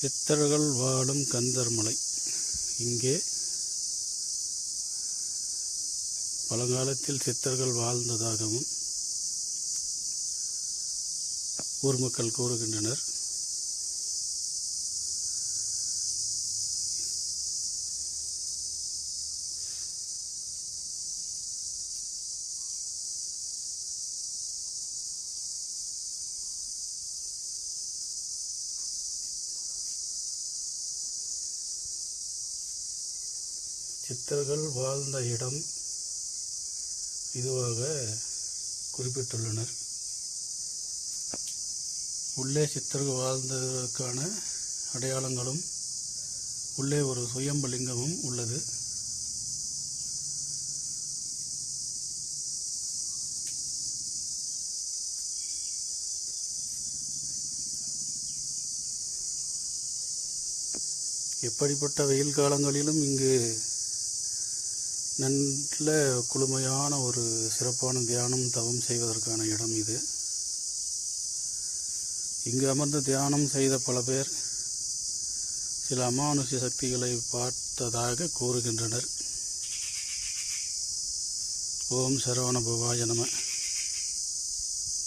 சித்தர்கள் வாழும் கந்தர்மலை. இங்கே பழங்காலத்தில் சித்தர்கள் வாழ்ந்ததாகவும் ஊர் மக்கள் கூறுகின்றனர். சித்தர்கள் வாழ்ந்த இடம் இதுவாக குறிப்பிட்டுள்ளனர். உள்ளே சித்தர்கள் வாழ்ந்ததற்கான அடையாளங்களும் உள்ளே ஒரு சுயம்பலிங்கமும் உள்ளது. எப்படிப்பட்ட வெயில் காலங்களிலும் இங்கு நல்ல குளுமையான ஒரு சிறப்பான தியானம் தவம் செய்வதற்கான இடம் இது. இங்கு அமர்ந்து தியானம் செய்த பல பேர் சில அமானுஷ்ய சக்திகளை பார்த்ததாக கூறுகின்றனர். ஓம் சரவண பவாய நம.